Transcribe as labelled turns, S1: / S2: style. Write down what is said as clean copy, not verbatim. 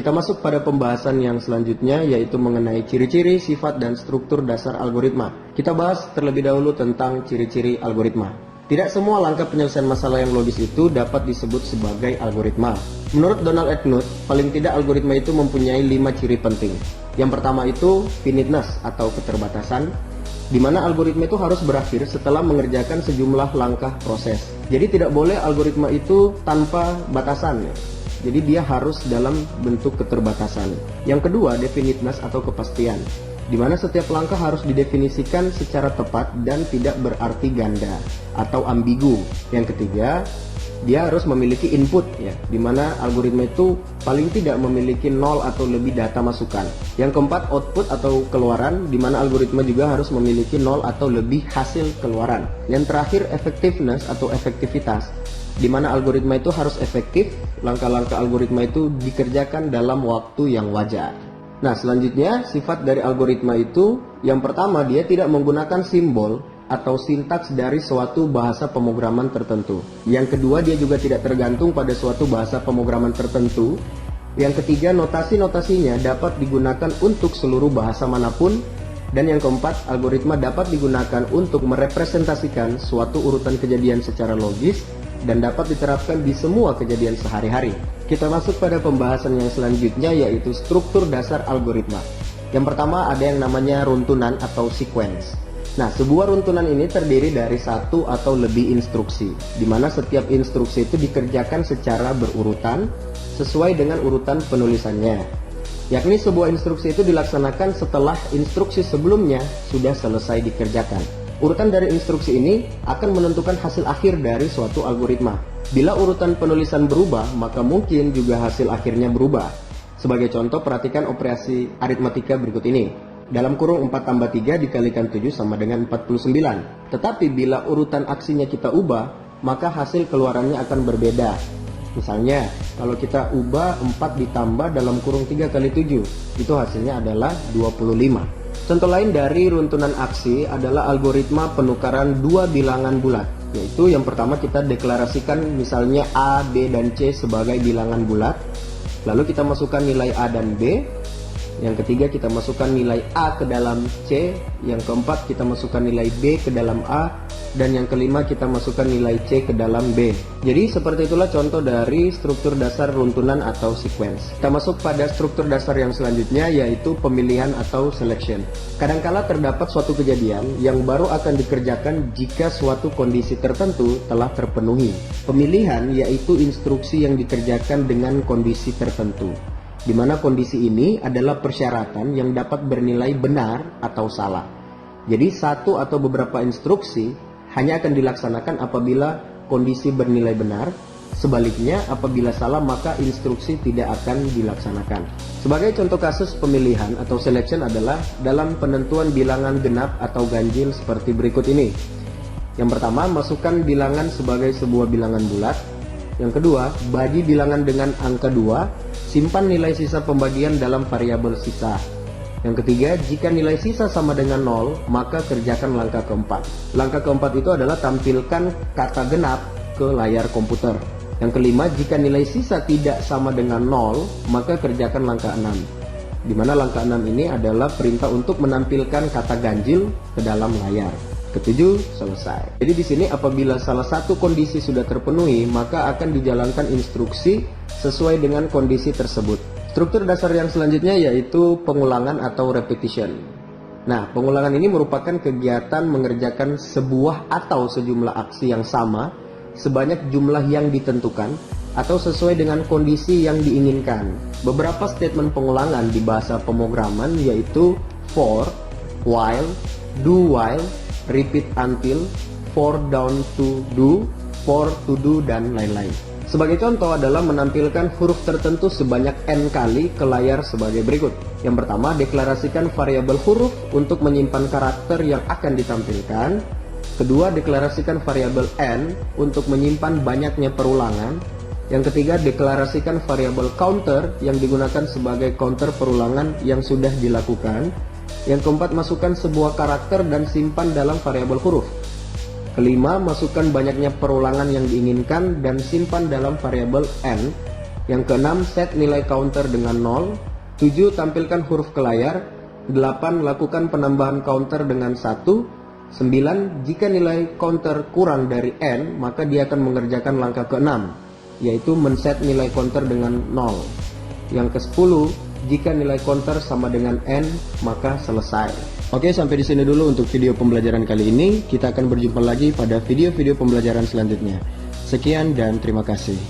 S1: Kita masuk pada pembahasan yang selanjutnya, yaitu mengenai ciri-ciri, sifat, dan struktur dasar algoritma. Kita bahas terlebih dahulu tentang ciri-ciri algoritma. Tidak semua langkah penyelesaian masalah yang logis itu dapat disebut sebagai algoritma. Menurut Donald Knuth, paling tidak algoritma itu mempunyai 5 ciri penting. Yang pertama itu finiteness atau keterbatasan, di mana algoritma itu harus berakhir setelah mengerjakan sejumlah langkah proses. Jadi tidak boleh algoritma itu tanpa batasan. Jadi dia harus dalam bentuk keterbatasan. Yang kedua, definiteness atau kepastian, di mana setiap langkah harus didefinisikan secara tepat dan tidak berarti ganda atau ambigu. Yang ketiga, dia harus memiliki input, ya, di mana algoritma itu paling tidak memiliki 0 atau lebih data masukan. Yang keempat, output atau keluaran, di mana algoritma juga harus memiliki 0 atau lebih hasil keluaran. Yang terakhir, effectiveness atau efektivitas, di mana algoritma itu harus efektif, langkah-langkah algoritma itu dikerjakan dalam waktu yang wajar. Nah, selanjutnya sifat dari algoritma itu, yang pertama, dia tidak menggunakan simbol atau sintaks dari suatu bahasa pemrograman tertentu. Yang kedua, dia juga tidak tergantung pada suatu bahasa pemrograman tertentu. Yang ketiga, notasi-notasinya dapat digunakan untuk seluruh bahasa manapun. Dan yang keempat, algoritma dapat digunakan untuk merepresentasikan suatu urutan kejadian secara logis dan dapat diterapkan di semua kejadian sehari-hari. Kita masuk pada pembahasan yang selanjutnya, yaitu struktur dasar algoritma. Yang pertama ada yang namanya runtunan atau sequence. Nah, sebuah runtunan ini terdiri dari satu atau lebih instruksi, di mana setiap instruksi itu dikerjakan secara berurutan sesuai dengan urutan penulisannya. Yakni sebuah instruksi itu dilaksanakan setelah instruksi sebelumnya sudah selesai dikerjakan. Urutan dari instruksi ini akan menentukan hasil akhir dari suatu algoritma. Bila urutan penulisan berubah, maka mungkin juga hasil akhirnya berubah. Sebagai contoh, perhatikan operasi aritmatika berikut ini. Dalam kurung 4 tambah 3 dikalikan 7 sama dengan 49. Tetapi bila urutan aksinya kita ubah, maka hasil keluarannya akan berbeda. Misalnya, kalau kita ubah 4 ditambah dalam kurung 3 kali 7, itu hasilnya adalah 25. Contoh lain dari runtunan aksi adalah algoritma penukaran dua bilangan bulat, yaitu yang pertama kita deklarasikan misalnya A, B, dan C sebagai bilangan bulat, lalu kita masukkan nilai A dan B. Yang ketiga kita masukkan nilai A ke dalam C, yang keempat kita masukkan nilai B ke dalam A, dan yang kelima kita masukkan nilai C ke dalam B. Jadi seperti itulah contoh dari struktur dasar runtunan atau sequence. Kita masuk pada struktur dasar yang selanjutnya, yaitu pemilihan atau selection. Kadangkala terdapat suatu kejadian yang baru akan dikerjakan jika suatu kondisi tertentu telah terpenuhi. Pemilihan yaitu instruksi yang dikerjakan dengan kondisi tertentu, di mana kondisi ini adalah persyaratan yang dapat bernilai benar atau salah. Jadi satu atau beberapa instruksi hanya akan dilaksanakan apabila kondisi bernilai benar. Sebaliknya, apabila salah maka instruksi tidak akan dilaksanakan. Sebagai contoh kasus pemilihan atau selection adalah dalam penentuan bilangan genap atau ganjil seperti berikut ini. Yang pertama, masukkan bilangan sebagai sebuah bilangan bulat. Yang kedua, bagi bilangan dengan angka 2, simpan nilai sisa pembagian dalam variabel sisa. Yang ketiga, jika nilai sisa sama dengan 0, maka kerjakan langkah keempat. Langkah keempat itu adalah tampilkan kata genap ke layar komputer. Yang kelima, jika nilai sisa tidak sama dengan 0, maka kerjakan langkah 6. Di mana langkah 6 ini adalah perintah untuk menampilkan kata ganjil ke dalam layar. Ketujuh, selesai. Jadi di sini apabila salah satu kondisi sudah terpenuhi, maka akan dijalankan instruksi sesuai dengan kondisi tersebut. Struktur dasar yang selanjutnya yaitu pengulangan atau repetition. Nah, pengulangan ini merupakan kegiatan mengerjakan sebuah atau sejumlah aksi yang sama sebanyak jumlah yang ditentukan atau sesuai dengan kondisi yang diinginkan. Beberapa statement pengulangan di bahasa pemrograman yaitu for, while, do while, repeat until, for down to do, for to do, dan lain-lain. Sebagai contoh adalah menampilkan huruf tertentu sebanyak n kali ke layar sebagai berikut. Yang pertama, deklarasikan variabel huruf untuk menyimpan karakter yang akan ditampilkan. Kedua, deklarasikan variabel n untuk menyimpan banyaknya perulangan. Yang ketiga, deklarasikan variabel counter yang digunakan sebagai counter perulangan yang sudah dilakukan. Yang keempat, masukkan sebuah karakter dan simpan dalam variabel huruf. Kelima, masukkan banyaknya perulangan yang diinginkan dan simpan dalam variabel n. Yang keenam, set nilai counter dengan 0. 7. Tampilkan huruf ke layar. 8. Lakukan penambahan counter dengan 1. 9. Jika nilai counter kurang dari N, maka dia akan mengerjakan langkah ke-6, yaitu men-set nilai counter dengan 0. Yang ke-10, jika nilai counter sama dengan N, maka selesai. Oke, sampai di sini dulu untuk video pembelajaran kali ini. Kita akan berjumpa lagi pada video-video pembelajaran selanjutnya. Sekian dan terima kasih.